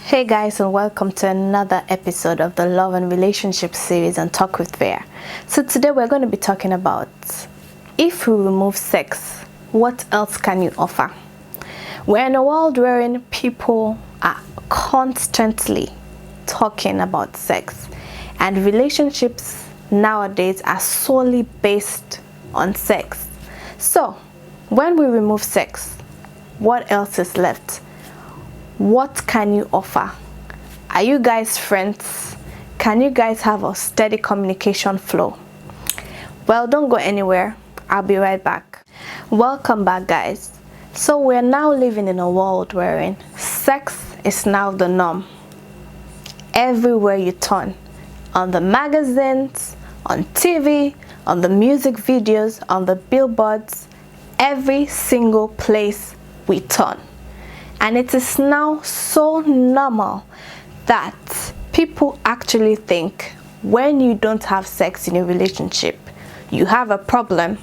Hey guys, and welcome to another episode of the Love and Relationship series on Talk with Vera. So today we're going to be talking about, if we remove sex, what else can you offer? We're in a world wherein people are constantly talking about sex, and relationships nowadays are solely based on sex. So when we remove sex, what else is left? What can you offer? Are you guys friends? Can you guys have a steady communication flow? Well, don't go anywhere. I'll be right back. Welcome back, guys. So we're now living in a world wherein sex is now the norm. Everywhere you turn, on the magazines, on TV, on the music videos, on the billboards, every single place we turn. And it is now so normal that people actually think when you don't have sex in a relationship, you have a problem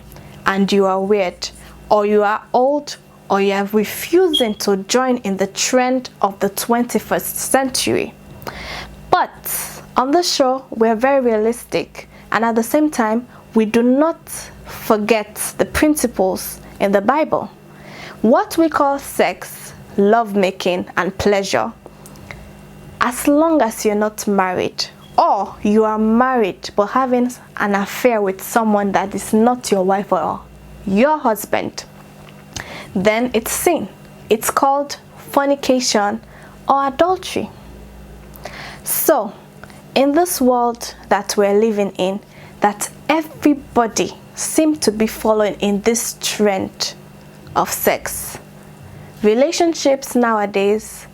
and you are weird, or you are old, or you are refusing to join in the trend of the 21st century. But on the show, we're very realistic, and at the same time, we do not forget the principles in the Bible. What we call sex, lovemaking, and pleasure, as long as you're not married, or you are married but having an affair with someone that is not your wife or your husband, then it's sin. It's called fornication or adultery. So in this world that we're living in, that everybody seems to be following in this trend of sex, relationships nowadays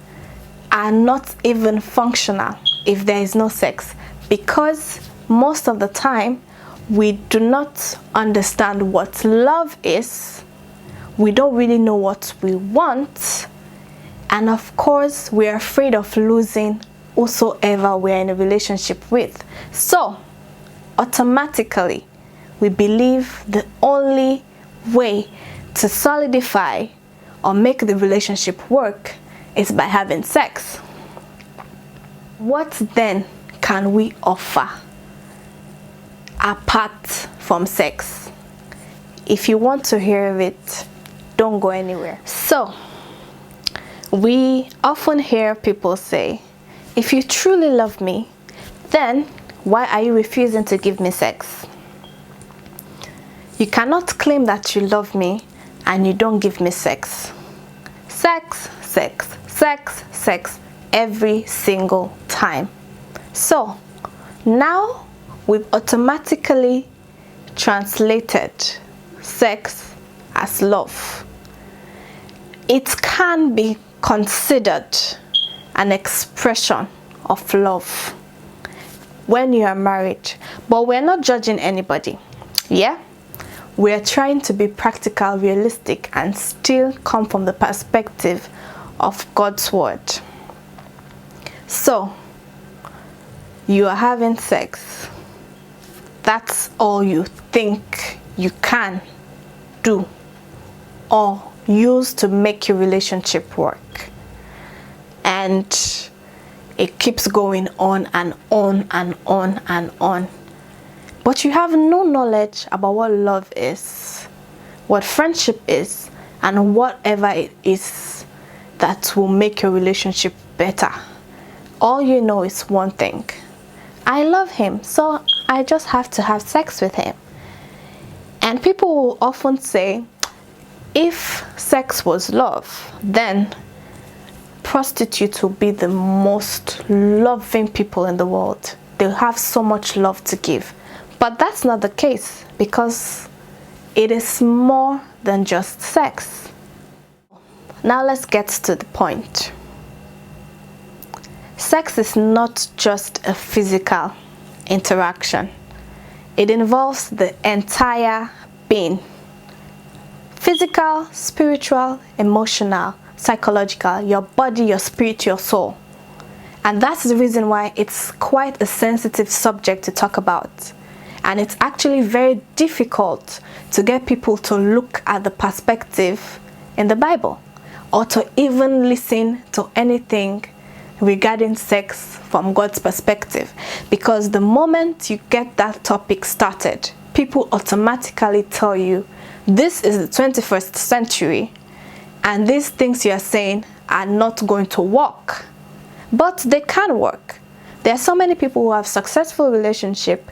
are not even functional if there is no sex, because most of the time we do not understand what love is, we don't really know what we want, and of course we are afraid of losing whosoever we're in a relationship with. So automatically we believe the only way to solidify or make the relationship work is by having sex. What then can we offer apart from sex? If you want to hear of it, don't go anywhere. So we often hear people say, if you truly love me, then why are you refusing to give me sex? You cannot claim that you love me and you don't give me sex. Sex, sex, sex, sex, every single time. So now we've automatically translated sex as love. It can be considered an expression of love when you are married, but we're not judging anybody. Yeah? We're trying to be practical, realistic, and still come from the perspective of God's word. So, you are having sex. That's all you think you can do or use to make your relationship work. And it keeps going on and on and on and on. But you have no knowledge about what love is, what friendship is, and whatever it is that will make your relationship better. All you know is one thing: I love him, so I just have to have sex with him. And people will often say, if sex was love, then prostitutes will be the most loving people in the world. They'll have so much love to give. But that's not the case, because it is more than just sex. Now let's get to the point. Sex is not just a physical interaction. It involves the entire being. Physical, spiritual, emotional, psychological, your body, your spirit, your soul. And that's the reason why it's quite a sensitive subject to talk about. And it's actually very difficult to get people to look at the perspective in the Bible, or to even listen to anything regarding sex from God's perspective, because the moment you get that topic started, people automatically tell you this is the 21st century and these things you are saying are not going to work. But they can work. There are so many people who have successful relationship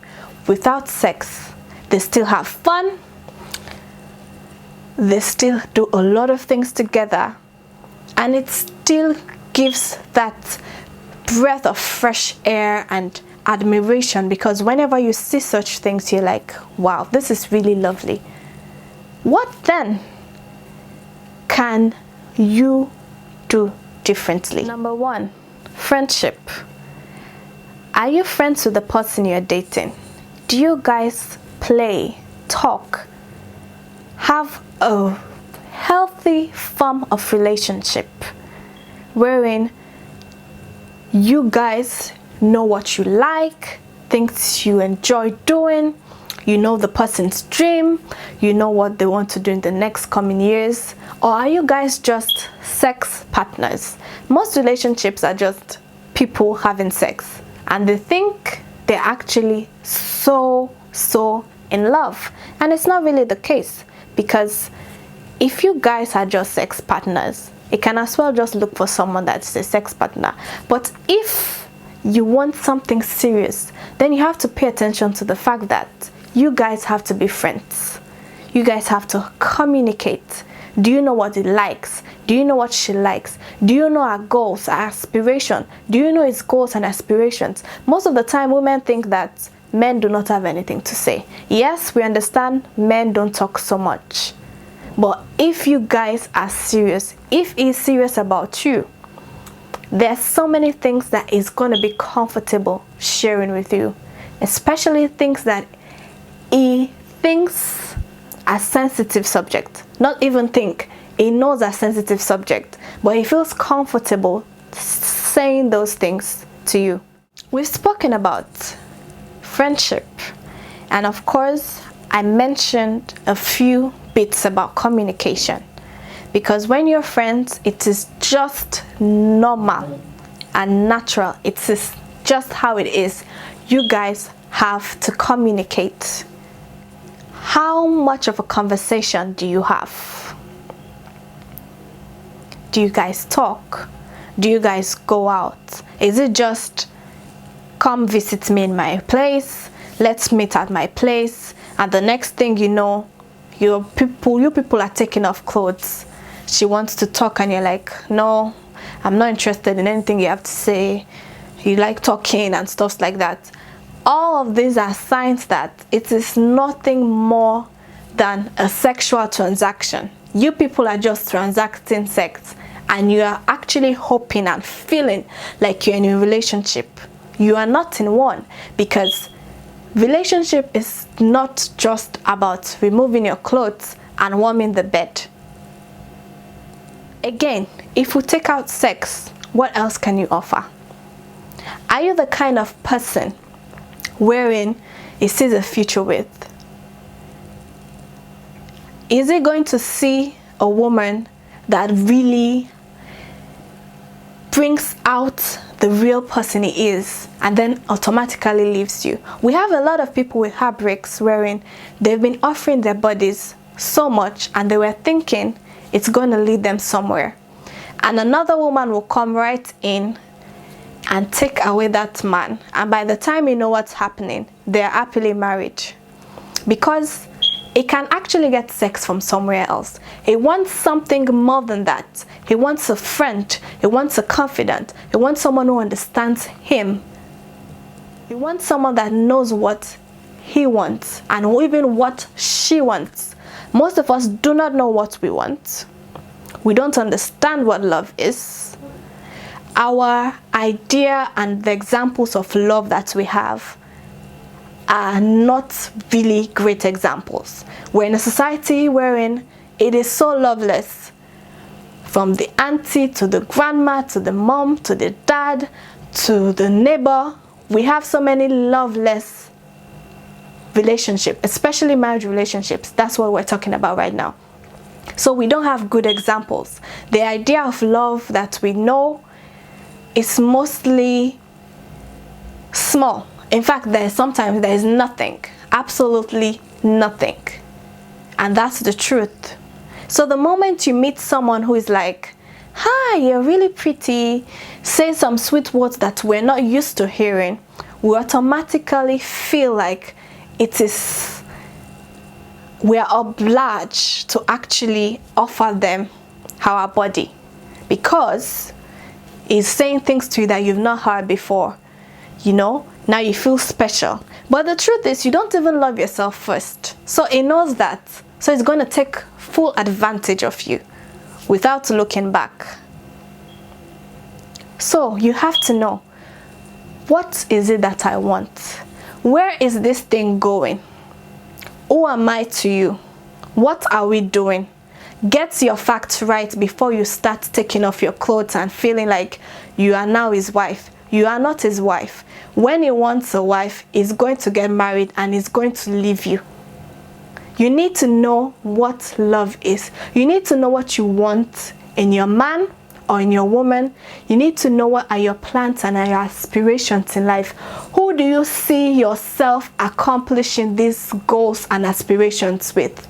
without sex. They still have fun. They still do a lot of things together, and it still gives that breath of fresh air and admiration, because whenever you see such things, you're like, wow, this is really lovely. What then can you do differently? Number one, friendship. Are you friends with the person you're dating? Do you guys play, talk, have a healthy form of relationship wherein you guys know what you like, things you enjoy doing, you know the person's dream, you know what they want to do in the next coming years? Or are you guys just sex partners? Most relationships are just people having sex, and they think they're actually so in love, and it's not really the case. Because if you guys are just sex partners, you can as well just look for someone that's a sex partner. But if you want something serious, then you have to pay attention to the fact that you guys have to be friends. You guys have to communicate. Do you know what he likes? Do you know what she likes? Do you know our goals, our aspiration? Do you know his goals and aspirations? Most of the time, women think that men do not have anything to say. Yes, we understand men don't talk so much. But if you guys are serious, if he's serious about you, there's so many things that he's going to be comfortable sharing with you. Especially things that he thinks are sensitive subject. Not even think. He knows are sensitive subject. But he feels comfortable saying those things to you. We've spoken about friendship, and of course I mentioned a few bits about communication, because when you're friends, it is just normal and natural. It is just how it is. You guys have to communicate. How much of a conversation do you have? Do you guys talk? Do you guys go out? Is it just come visit me in my place, let's meet at my place, and the next thing you know, you people are taking off clothes? She wants to talk and you're like, no, I'm not interested in anything you have to say. You like talking and stuff like that. All of these are signs that it is nothing more than a sexual transaction. You people are just transacting sex, and you are actually hoping and feeling like you're in a relationship. You are not in one, because relationship is not just about removing your clothes and warming the bed. Again, if we take out sex, what else can you offer? Are you the kind of person wherein he sees a future with? Is he going to see a woman that really brings out the real person he is and then automatically leaves you? We have a lot of people with heartbreaks wherein they've been offering their bodies so much and they were thinking it's going to lead them somewhere, and another woman will come right in and take away that man, and by the time you know what's happening, they're happily married, because he can actually get sex from somewhere else. He wants something more than that. He wants a friend. He wants a confidant. He wants someone who understands him. He wants someone that knows what he wants and even what she wants. Most of us do not know what we want. We don't understand what love is. Our idea and the examples of love that we have are not really great examples. We're in a society wherein it is so loveless. From the auntie to the grandma to the mom to the dad to the neighbor, we have so many loveless relationships, especially marriage relationships. That's what we're talking about right now. So we don't have good examples. The idea of love that we know is mostly small. In fact, sometimes there is nothing, absolutely nothing. And that's the truth. So the moment you meet someone who is like, hi, you're really pretty, say some sweet words that we're not used to hearing, we automatically feel like we are obliged to actually offer them our body, because it's saying things to you that you've not heard before. Now you feel special. But the truth is, you don't even love yourself first. So it knows that. So it's going to take full advantage of you without looking back. So you have to know, what is it that I want? Where is this thing going? Who am I to you? What are we doing? Get your facts right before you start taking off your clothes and feeling like you are now his wife. You are not his wife. When he wants a wife, he's going to get married and he's going to leave you. You need to know what love is. You need to know what you want in your man or in your woman. You need to know what are your plans and your aspirations in life. Who do you see yourself accomplishing these goals and aspirations with?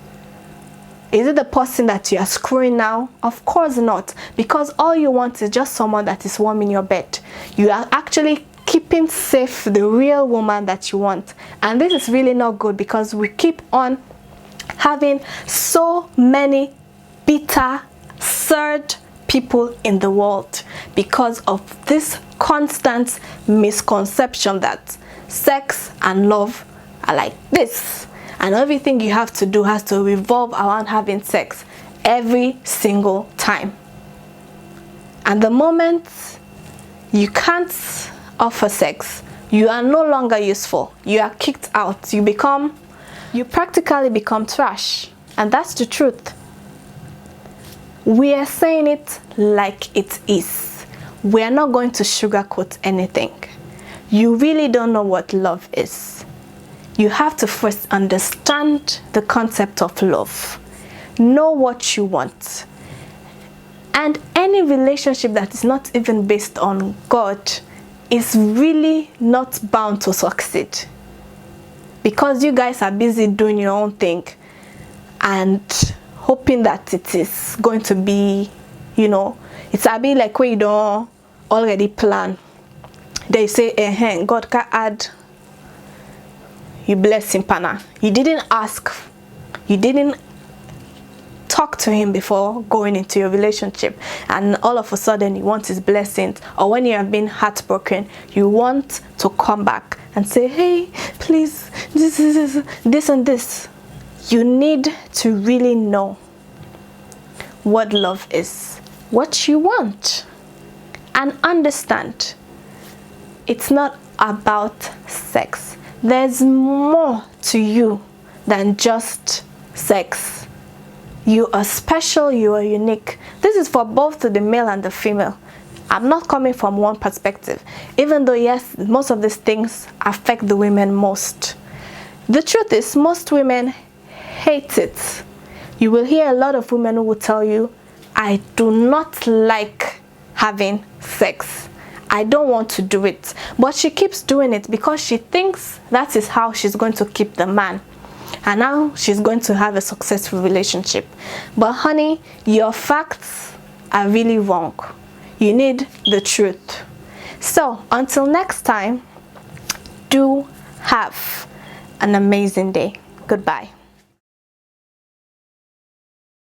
Is it the person that you are screwing now? Of course not, because all you want is just someone that is warm in your bed. You are actually keeping safe the real woman that you want. And this is really not good, because we keep on having so many bitter, sad people in the world because of this constant misconception that sex and love are like this, and everything you have to do has to revolve around having sex every single time. And the moment you can't offer sex, you are no longer useful. You are kicked out. You practically become trash. And that's the truth. We are saying it like it is. We are not going to sugarcoat anything. You really don't know what love is. You have to first understand the concept of love. Know what you want. And any relationship that is not even based on God is really not bound to succeed, because you guys are busy doing your own thing and hoping that it is going to be, it's a bit like where you don't already plan. They say, God can add you blessing pana. You didn't ask, you didn't talk to him before going into your relationship, and all of a sudden you want his blessings. Or when you have been heartbroken, you want to come back and say, hey, please, this and this. You need to really know what love is, what you want, and understand it's not about sex. There's more to you than just sex. You are special, you are unique. This is for both the male and the female. I'm not coming from one perspective, even though yes, most of these things affect the women most. The truth is, most women hate it. You will hear a lot of women who will tell you, I do not like having sex. I don't want to do it. But she keeps doing it because she thinks that is how she's going to keep the man. And now she's going to have a successful relationship. But honey, your facts are really wrong. You need the truth. So until next time, do have an amazing day. Goodbye.